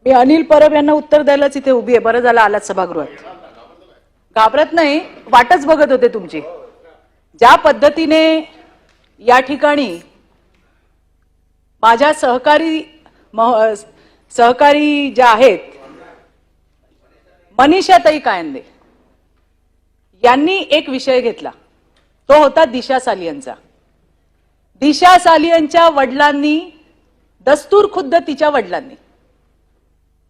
मी अनिल परब यांना उत्तर द्यायलाच इथे उभी आहे. बरं झालं आलात सभागृहात. घाबरत नाही, वाटच बघत होते तुमची. ज्या पद्धतीने या ठिकाणी माझ्या सहकारी ज्या आहेत मनीषाताई कायंदे यांनी एक विषय घेतला, तो होता दिशा सालियनचा. दिशा सालियनच्या वडिलांनी, दस्तूर खुद्द तिच्या वडिलांनी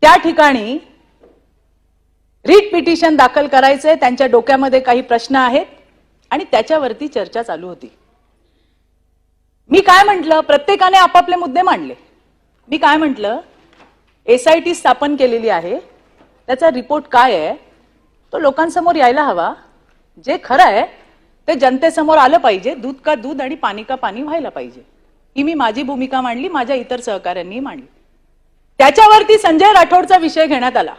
त्या ठिकाणी रीट पिटिशन दाखल करायचंय, त्यांच्या डोक्यामध्ये काही प्रश्न आहेत आणि त्याच्यावरती चर्चा चालू होती. मी काय म्हटलं, प्रत्येकाने आपापले मुद्दे मांडले. मी काय म्हटलं, SIT स्थापन केलेली आहे, त्याचा रिपोर्ट काय आहे तो लोकांसमोर यायला हवा. जे खरं आहे ते जनतेसमोर आलं पाहिजे. दूध का दूध आणि पाणी का पाणी व्हायला पाहिजे. ही मी माझी भूमिका मांडली, माझ्या इतर सहकाऱ्यांनी मांडली. त्याच्यावरती संजय राठोडचा विषय घेण्यात आला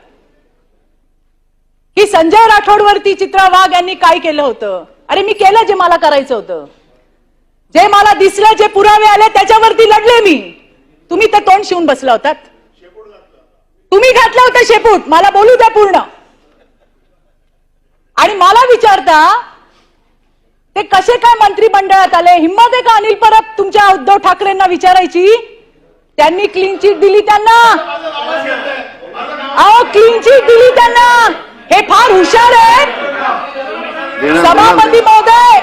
की संजय राठोडवरती चित्रा वाघ यांनी काय केलं होतं. अरे मी केलं जे मला करायचं होतं, जे मला दिसलं, जे पुरावे आले त्याच्यावरती लढले मी. तुम्ही तर तोंड शिवून बसला होतात. तुम्ही घातलं होतं शेपूट. मला बोलू द्या पूर्ण. आणि मला विचारता ते कसे काय मंत्रिमंडळात आले. हिम्मत आहे का अनिल परब तुमच्या उद्धव ठाकरेंना विचारायची. त्यांनी क्लीन चिट दिली त्यांना. अहो क्लीन चिट दिली त्यांना. हे फार हुशार आहेत सभापती महोदय.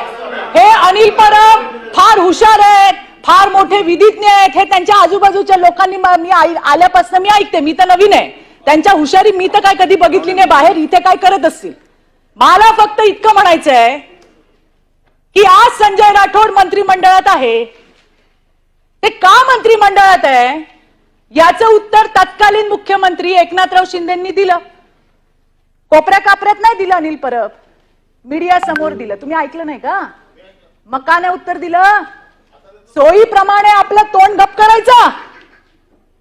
हे अनिल परब फार हुशार आहेत, फार मोठे विधिज्ञ आहेत. हे त्यांच्या आजूबाजूच्या लोकांनी, मी आल्यापासून मी ऐकते, मी तर नवीन आहे. त्यांच्या हुशारी मी तर काय कधी बघितली नाही बाहेर. इथे काय करत असतील. मला फक्त इतकं म्हणायचंय की आज संजय राठोड मंत्रिमंडळात आहे. ते का मंत्रिमंडळात आहे याचं उत्तर तत्कालीन मुख्यमंत्री एकनाथराव शिंदेंनी दिलं. कोपऱ्या कापऱ्यात नाही दिलं अनिल परब, मीडिया समोर दिलं. तुम्ही ऐकलं नाही का? मग का नाही उत्तर दिलं? सोयीप्रमाणे आपलं तोंड गप करायचं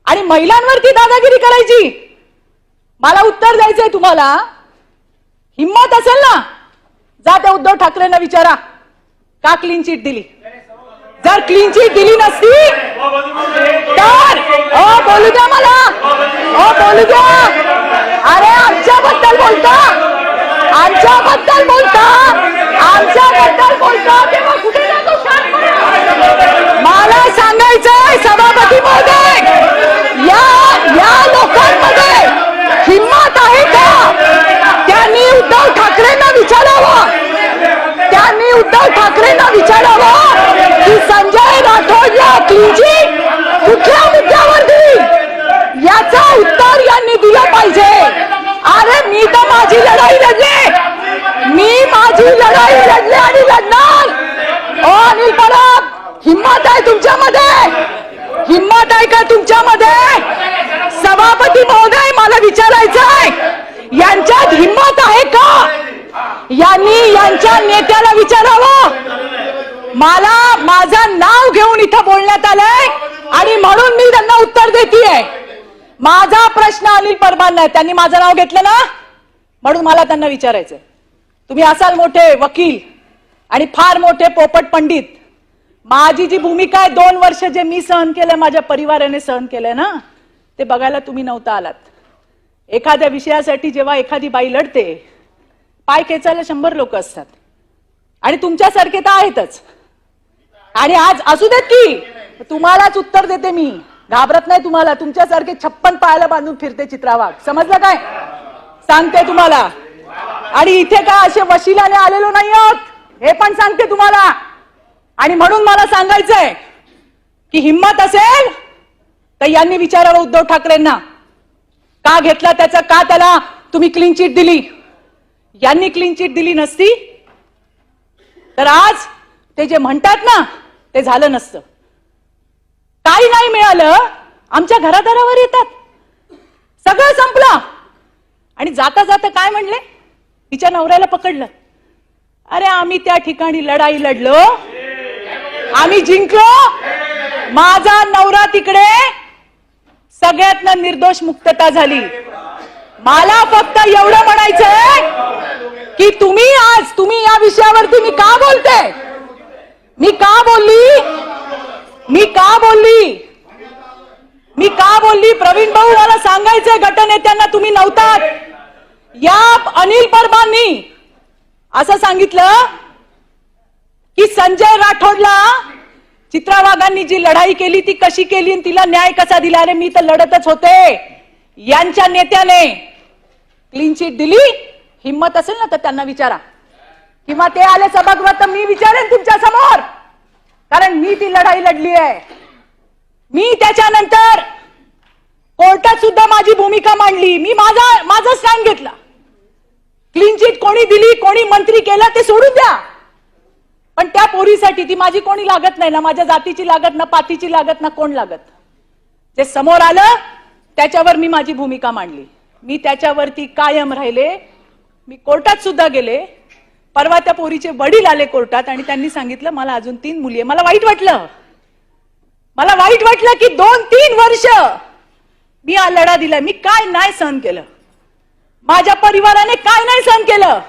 आणि महिलांवरती दादागिरी करायची. मला उत्तर द्यायचंय तुम्हाला. हिम्मत असेल ना, जा त्या उद्धव ठाकरेंना विचारा का क्लीन चिट दिली. जर क्लीन चिट दिली नसती तर बोलू द्या मला. बोलू द्या. अरे आमच्याबद्दल बोलता, आमच्याबद्दल बोलता, आमच्याबद्दल बोलता तेव्हा कुठे जातो शांत. मला सांगायचंय सभापती महोदय, या लोकांमध्ये हिम्मत आहे का? त्यांनी उद्धव ठाकरेंना विचारावं. त्यांनी उद्धव ठाकरेंना विचारावं की संजय राठोडला क्लीन चिट कुठल्या मुद्द्यावर दिली याचा उत्तर यांनी दिलं पाहिजे. अरे मी तर माझी लढाई लढले, मी माझी लढाई लढले आणि लढणार. अनिल परब हिम्मत आहे तुमच्यामध्ये? हिम्मत आहे का तुमच्यामध्ये? सभापती महोदय मला विचारायचंय, यांच्यात हिम्मत आहे का? यांनी यांच्या नेत्याला विचारावं. मला माझं नाव घेऊन इथं बोलण्यात आलंय आणि म्हणून मी त्यांना उत्तर देतेय. माझा प्रश्न अनिल परबांना आहे. त्यांनी माझं नाव घेतलं ना, म्हणून मला त्यांना विचारायचंय. तुम्ही असाल मोठे वकील आणि फार मोठे पोपट पंडित. माझी जी भूमिका आहे, 2 वर्ष जे मी सहन केलंय, माझ्या परिवाराने सहन केलंय ना, ते बघायला तुम्ही नव्हता आलात. एखाद्या विषयासाठी जेव्हा एखादी बाई लढते, पाय खेचायला 100 लोक असतात आणि तुमच्यासारखे तर आहेतच. आणि आज असू देत की तुम्हालाच उत्तर देते मी. घाबरत नाही तुम्हाला. तुमच्यासारखे 56 पायाला बांधून फिरते चित्रा वाघ. समजलं काय? सांगते तुम्हाला. आणि इथे काय असे वशिलाने आलेलो नाही आहोत हे पण सांगते तुम्हाला. आणि म्हणून मला सांगायचंय की हिम्मत असेल तर यांनी विचारावं उद्धव ठाकरेंना का घेतला त्याचा, का त्याला तुम्ही क्लीन चिट दिली. यांनी क्लीन चिट दिली नसती तर आज ते जे म्हणतात ना ते झालं नसतं. काही नाही मिळालं, आमच्या घरादारावर येतात, सगळं संपलं. आणि जाता जाता काय म्हणले, तिच्या नवऱ्याला पकडलं. अरे आम्ही त्या ठिकाणी लढाई लढलो, आम्ही जिंकलो. माझा नवरा तिकडे, सगळ्यातनं निर्दोष मुक्तता झाली. मला फक्त एवढं म्हणायचंय की तुम्ही या विषयावरती मी का बोलते, मी का बोलली मी का बोलली? प्रवीण भाऊ, मला सांगायचंय गटनेत्यांना, तुम्ही नव्हतात. या अनिल परबांनी असं सांगितलं की संजय राठोडला चित्रा वाघांनी जी लढाई केली ती कशी केली आणि तिला न्याय कसा दिला. अरे मी तर लढतच होते. यांच्या नेत्याने क्लीन चिट दिली. हिम्मत असेल ना तर त्यांना विचारा, किंवा ते आले सभागृहात तर मी विचारेन तुमच्या समोर, कारण मी ती लढाई लढली आहे. मी त्याच्यानंतर कोर्टात सुद्धा माझी भूमिका मांडली. मी माझा स्टँड घेतला. क्लीन चिट कोणी दिली, कोणी मंत्री केला ते सोडून द्या, पण त्या पोरीसाठी ती माझी कोणी लागत नाही ना, माझ्या जातीची लागत ना, पातीची लागत ना, कोण लागत. जे समोर आलं त्याच्यावर मी माझी भूमिका मांडली. मी त्याच्यावरती कायम राहिले. मी कोर्टात सुद्धा गेले. परवा त्या पोरीचे वडील आले कोर्टात आणि त्यांनी सांगितलं मला अजून 3 मुली आहे. मला वाईट वाटलं. मला वाईट वाटलं की 2-3 वर्ष मी हा लढा दिलाय. मी काय नाही सहन केलं, माझ्या परिवाराने काय नाही सहन केलं.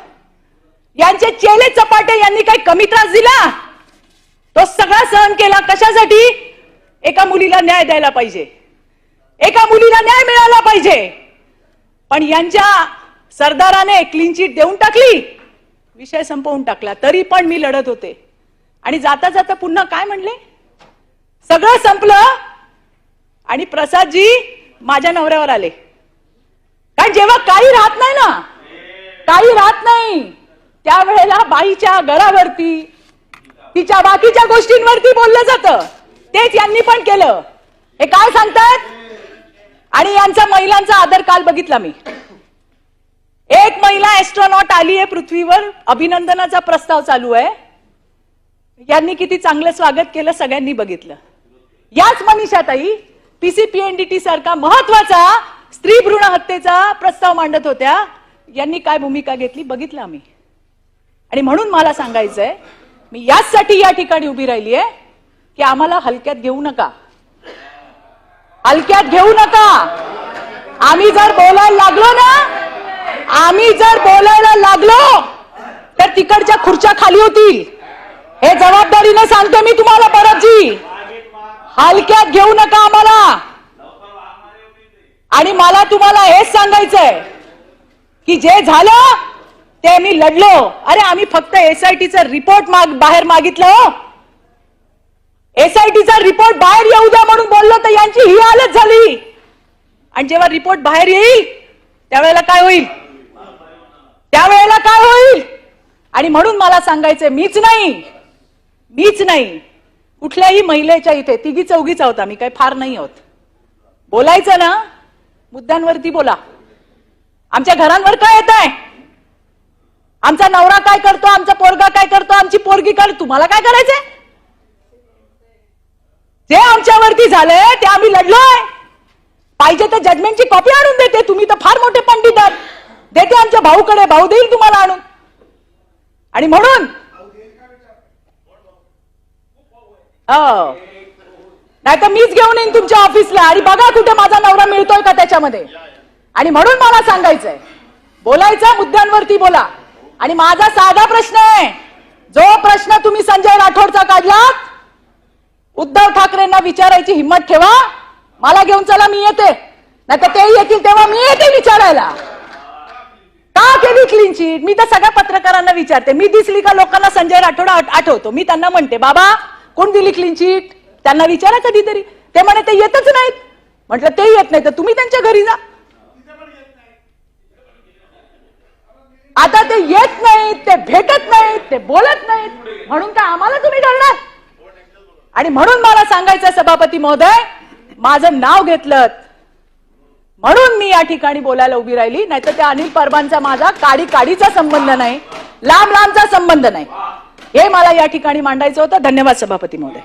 यांचे चेले चपाटे यांनी काही कमी त्रास दिला? तो सगळा सहन केला. कशासाठी? एका मुलीला न्याय द्यायला पाहिजे, एका मुलीला न्याय मिळाला पाहिजे. पण यांच्या सरदाराने क्लीन चिट देऊन टाकली, विषय संपवून टाकला. तरी पण मी लढत होते. आणि जाता जाता पुन्हा काय म्हणले? सगळं संपलं आणि प्रसादजी माझ्या नवऱ्यावर आले. कारण जेव्हा काही राहत नाही ना, काही राहत नाही, त्यावेळेला बाईच्या घरावरती, तिच्या बाकीच्या गोष्टींवरती बोललं जातं. तेच यांनी पण केलं. हे काय सांगतात? आणि यांचा महिलांचा आदर काल बघितला मी. एक महिला एस्ट्रॉनॉट आली आहे पृथ्वीवर, अभिनंदनाचा प्रस्ताव चालू आहे. यांनी किती चांगलं स्वागत केलं सगळ्यांनी बघितलं. याच मनीषाताई पीसीपीएनडीटी सारखा महत्वाचा स्त्री भ्रूण हत्येचा प्रस्ताव मांडत होत्या. यांनी काय भूमिका घेतली बघितलं आम्ही. आणि म्हणून मला सांगायचंय, मी याचसाठी या ठिकाणी उभी राहिली आहे की आम्हाला हलक्यात घेऊ नका, हलक्यात घेऊ नका. आम्ही जर बोलायला लागलो ना, आम्ही जर बोलायला लागलो तर तिकडच्या खुर्च्या खाली होतील. हे जबाबदारीने सांगते मी तुम्हाला परबजी. हलक्यात घेऊ नका आम्हाला. आणि मला तुम्हाला हेच सांगायचंय की जे झालं ते मी लढलो. अरे आम्ही फक्त एसआयटीचा रिपोर्ट बाहेर मागितलं. एसआयटीचा रिपोर्ट बाहेर येऊ द्या म्हणून बोललो तर यांची ही हालत झाली. आणि जेव्हा रिपोर्ट बाहेर येईल त्यावेळेला काय होईल? त्यावेळेला काय होईल? आणि म्हणून मला सांगायचंय, मीच नाही, कुठल्याही महिलेच्या इथे 3-4 आहोत आम्ही, काही फार नाही आहोत. बोलायचं ना, मुद्द्यांवरती बोला. आमच्या घरांवर काय येत आहे? आमचा नवरा काय करतो, आमचा पोरगा काय करतो, आमची पोरगी काय, तुम्हाला काय करायचंय? जे आमच्यावरती झालंय ते आम्ही लढलोय. पाहिजे तर जजमेंटची कॉपी आणून देते. तुम्ही तर फार मोठे पंडित आहात. देते आमच्या भाऊकडे, भाऊ देईल तुम्हाला आणून. आणि म्हणून नाही तर मीच घेऊन येईन तुमच्या ऑफिसला आणि बघा कुठे माझा नवरा मिळतोय का त्याच्यामध्ये. आणि म्हणून मला सांगायचंय, बोलायचं मुद्द्यांवरती बोला. आणि माझा साधा प्रश्न आहे, जो प्रश्न तुम्ही संजय राठोडचा काढलात, उद्धव ठाकरेंना विचारायची हिम्मत ठेवा. मला घेऊन चला, मी येते. नाही तर ते येतील तेव्हा मी येते विचारायला. का केली क्लीन चिट? मी तर सगळ्या पत्रकारांना विचारते. मी दिसली का लोकांना संजय राठोड आठवतो. मी त्यांना म्हणते, बाबा कोण दिली क्लीन चिट? त्यांना विचारा कधीतरी. ते म्हणे ते येतच नाहीत. म्हटलं ते येत नाही तर तुम्ही त्यांच्या घरी जा. आता ते येत नाहीत, ते भेटत नाहीत, ते बोलत नाहीत, म्हणून काय आम्हाला तुम्ही घालणार? आणि म्हणून मला सांगायचं सभापती महोदय, माझं नाव घेतलं म्हणून मी या ठिकाणी बोलायला उभी राहिली. नाहीतर त्या अनिल परबांचा माझा काडीचा संबंध नाही, लांबचा संबंध नाही. हे मला या ठिकाणी मांडायचं होतं. धन्यवाद सभापती महोदय.